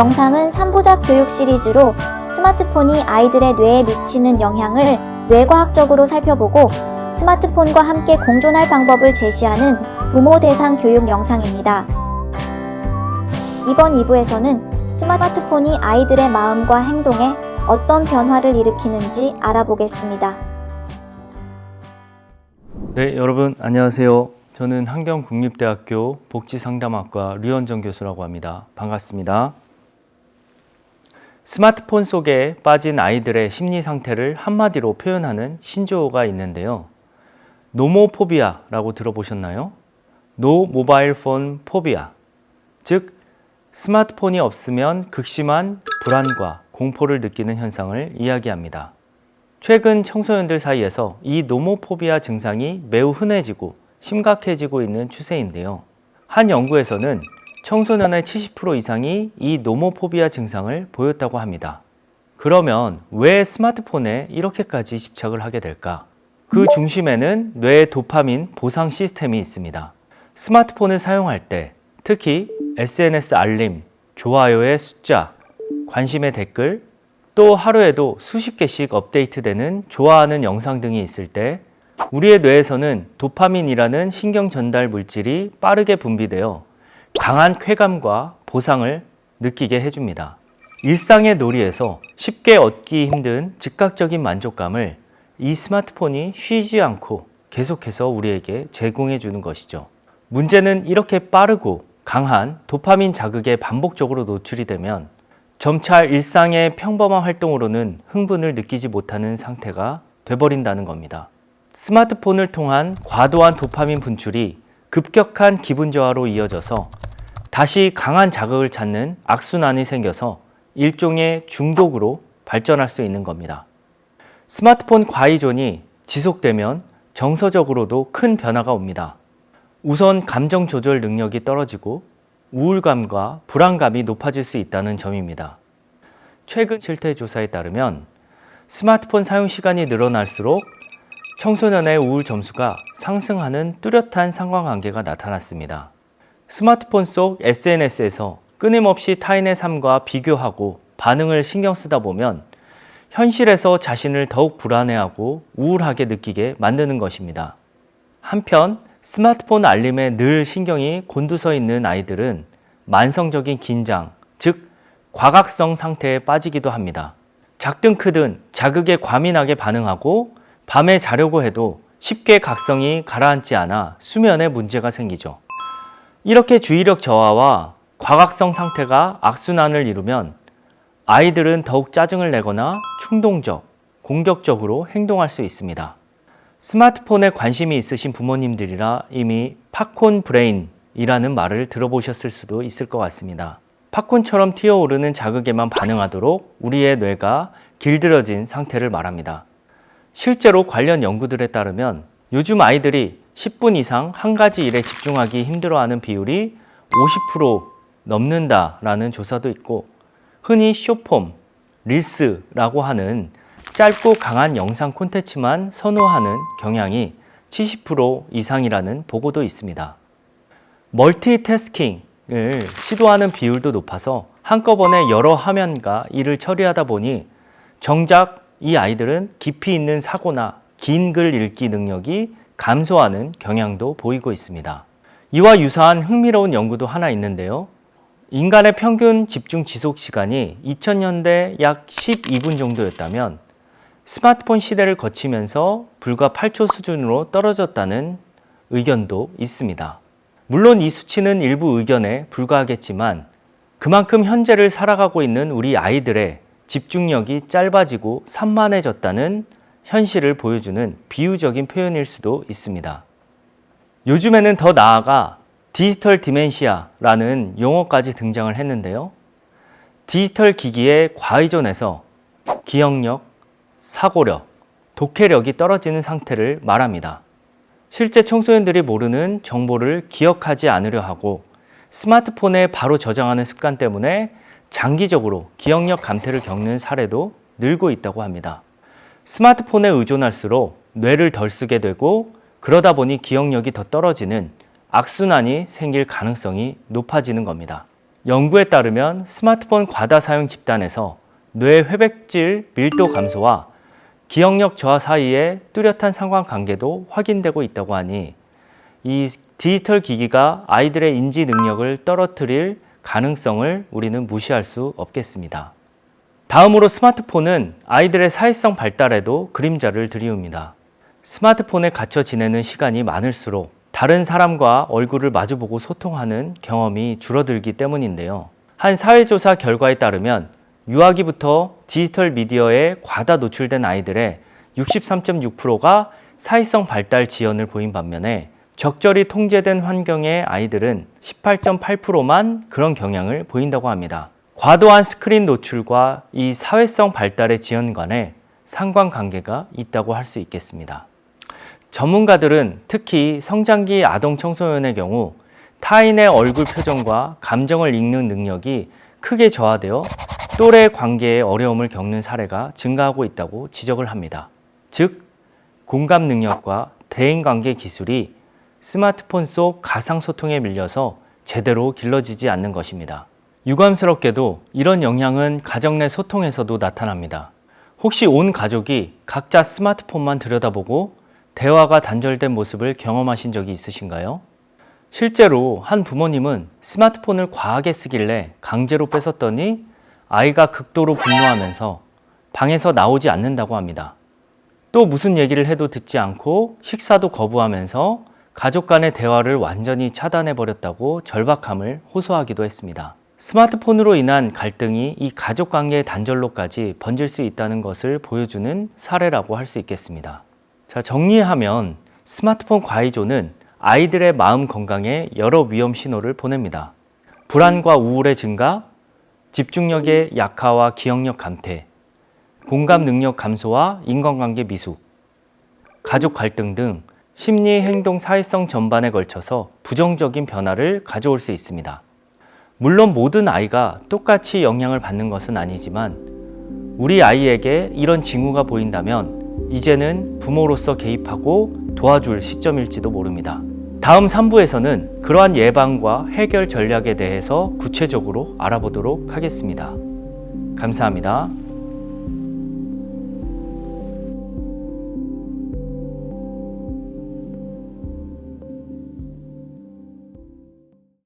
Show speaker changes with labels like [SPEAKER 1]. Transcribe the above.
[SPEAKER 1] 영상은 3부작 교육 시리즈로 스마트폰이 아이들의 뇌에 미치는 영향을 뇌과학적으로 살펴보고 스마트폰과 함께 공존할 방법을 제시하는 부모 대상 교육 영상입니다. 이번 2부에서는 스마트폰이 아이들의 마음과 행동에 어떤 변화를 일으키는지 알아보겠습니다.
[SPEAKER 2] 네, 여러분 안녕하세요. 저는 한경국립대학교 복지상담학과 류현정 교수라고 합니다. 반갑습니다. 스마트폰 속에 빠진 아이들의 심리 상태를 한마디로 표현하는 신조어가 있는데요. 노모포비아라고 들어보셨나요? 노 모바일 폰 포비아, 즉 스마트폰이 없으면 극심한 불안과 공포를 느끼는 현상을 이야기합니다. 최근 청소년들 사이에서 이 노모포비아 증상이 매우 흔해지고 심각해지고 있는 추세인데요. 한 연구에서는 청소년의 70% 이상이 이 노모포비아 증상을 보였다고 합니다. 그러면 왜 스마트폰에 이렇게까지 집착을 하게 될까? 그 중심에는 뇌의 도파민 보상 시스템이 있습니다. 스마트폰을 사용할 때 특히 SNS 알림, 좋아요의 숫자, 관심의 댓글, 또 하루에도 수십 개씩 업데이트되는 좋아하는 영상 등이 있을 때 우리의 뇌에서는 도파민이라는 신경 전달 물질이 빠르게 분비되어 강한 쾌감과 보상을 느끼게 해줍니다. 일상의 놀이에서 쉽게 얻기 힘든 즉각적인 만족감을 이 스마트폰이 쉬지 않고 계속해서 우리에게 제공해 주는 것이죠. 문제는 이렇게 빠르고 강한 도파민 자극에 반복적으로 노출이 되면 점차 일상의 평범한 활동으로는 흥분을 느끼지 못하는 상태가 돼버린다는 겁니다. 스마트폰을 통한 과도한 도파민 분출이 급격한 기분 저하로 이어져서 다시 강한 자극을 찾는 악순환이 생겨서 일종의 중독으로 발전할 수 있는 겁니다. 스마트폰 과의존이 지속되면 정서적으로도 큰 변화가 옵니다. 우선 감정 조절 능력이 떨어지고 우울감과 불안감이 높아질 수 있다는 점입니다. 최근 실태 조사에 따르면 스마트폰 사용 시간이 늘어날수록 청소년의 우울 점수가 상승하는 뚜렷한 상관관계가 나타났습니다. 스마트폰 속 SNS에서 끊임없이 타인의 삶과 비교하고 반응을 신경 쓰다 보면 현실에서 자신을 더욱 불안해하고 우울하게 느끼게 만드는 것입니다. 한편 스마트폰 알림에 늘 신경이 곤두서 있는 아이들은 만성적인 긴장, 즉 과각성 상태에 빠지기도 합니다. 작든 크든 자극에 과민하게 반응하고 밤에 자려고 해도 쉽게 각성이 가라앉지 않아 수면에 문제가 생기죠. 이렇게 주의력 저하와 과각성 상태가 악순환을 이루면 아이들은 더욱 짜증을 내거나 충동적, 공격적으로 행동할 수 있습니다. 스마트폰에 관심이 있으신 부모님들이라 이미 팝콘 브레인이라는 말을 들어보셨을 수도 있을 것 같습니다. 팝콘처럼 튀어오르는 자극에만 반응하도록 우리의 뇌가 길들여진 상태를 말합니다. 실제로 관련 연구들에 따르면 요즘 아이들이 10분 이상 한 가지 일에 집중하기 힘들어하는 비율이 50% 넘는다라는 조사도 있고 흔히 숏폼, 릴스라고 하는 짧고 강한 영상 콘텐츠만 선호하는 경향이 70% 이상이라는 보고도 있습니다. 멀티태스킹을 시도하는 비율도 높아서 한꺼번에 여러 화면과 일을 처리하다 보니 정작 이 아이들은 깊이 있는 사고나 긴 글 읽기 능력이 감소하는 경향도 보이고 있습니다. 이와 유사한 흥미로운 연구도 하나 있는데요. 인간의 평균 집중 지속 시간이 2000년대 약 12분 정도였다면 스마트폰 시대를 거치면서 불과 8초 수준으로 떨어졌다는 의견도 있습니다. 물론 이 수치는 일부 의견에 불과하겠지만 그만큼 현재를 살아가고 있는 우리 아이들의 집중력이 짧아지고 산만해졌다는 현실을 보여주는 비유적인 표현일 수도 있습니다. 요즘에는 더 나아가 디지털 디멘시아라는 용어까지 등장을 했는데요. 디지털 기기에 과의존해서 기억력, 사고력, 독해력이 떨어지는 상태를 말합니다. 실제 청소년들이 모르는 정보를 기억하지 않으려 하고 스마트폰에 바로 저장하는 습관 때문에 장기적으로 기억력 감퇴를 겪는 사례도 늘고 있다고 합니다. 스마트폰에 의존할수록 뇌를 덜 쓰게 되고 그러다 보니 기억력이 더 떨어지는 악순환이 생길 가능성이 높아지는 겁니다. 연구에 따르면 스마트폰 과다 사용 집단에서 뇌 회백질 밀도 감소와 기억력 저하 사이에 뚜렷한 상관관계도 확인되고 있다고 하니 이 디지털 기기가 아이들의 인지 능력을 떨어뜨릴 가능성을 우리는 무시할 수 없겠습니다. 다음으로 스마트폰은 아이들의 사회성 발달에도 그림자를 들이웁니다. 스마트폰에 갇혀 지내는 시간이 많을수록 다른 사람과 얼굴을 마주보고 소통하는 경험이 줄어들기 때문인데요. 한 사회조사 결과에 따르면 유아기부터 디지털 미디어에 과다 노출된 아이들의 63.6%가 사회성 발달 지연을 보인 반면에 적절히 통제된 환경의 아이들은 18.8%만 그런 경향을 보인다고 합니다. 과도한 스크린 노출과 이 사회성 발달의 지연 간에 상관관계가 있다고 할 수 있겠습니다. 전문가들은 특히 성장기 아동 청소년의 경우 타인의 얼굴 표정과 감정을 읽는 능력이 크게 저하되어 또래 관계에 어려움을 겪는 사례가 증가하고 있다고 지적을 합니다. 즉, 공감 능력과 대인관계 기술이 스마트폰 속 가상소통에 밀려서 제대로 길러지지 않는 것입니다. 유감스럽게도 이런 영향은 가정 내 소통에서도 나타납니다. 혹시 온 가족이 각자 스마트폰만 들여다보고 대화가 단절된 모습을 경험하신 적이 있으신가요? 실제로 한 부모님은 스마트폰을 과하게 쓰길래 강제로 뺏었더니 아이가 극도로 분노하면서 방에서 나오지 않는다고 합니다. 또 무슨 얘기를 해도 듣지 않고 식사도 거부하면서 가족 간의 대화를 완전히 차단해버렸다고 절박함을 호소하기도 했습니다. 스마트폰으로 인한 갈등이 이 가족 관계의 단절로까지 번질 수 있다는 것을 보여주는 사례라고 할 수 있겠습니다. 자, 정리하면 스마트폰 과의조는 아이들의 마음 건강에 여러 위험 신호를 보냅니다. 불안과 우울의 증가, 집중력의 약화와 기억력 감퇴, 공감 능력 감소와 인간관계 미숙, 가족 갈등 등 심리, 행동, 사회성 전반에 걸쳐서 부정적인 변화를 가져올 수 있습니다. 물론 모든 아이가 똑같이 영향을 받는 것은 아니지만 우리 아이에게 이런 징후가 보인다면 이제는 부모로서 개입하고 도와줄 시점일지도 모릅니다. 다음 3부에서는 그러한 예방과 해결 전략에 대해서 구체적으로 알아보도록 하겠습니다. 감사합니다.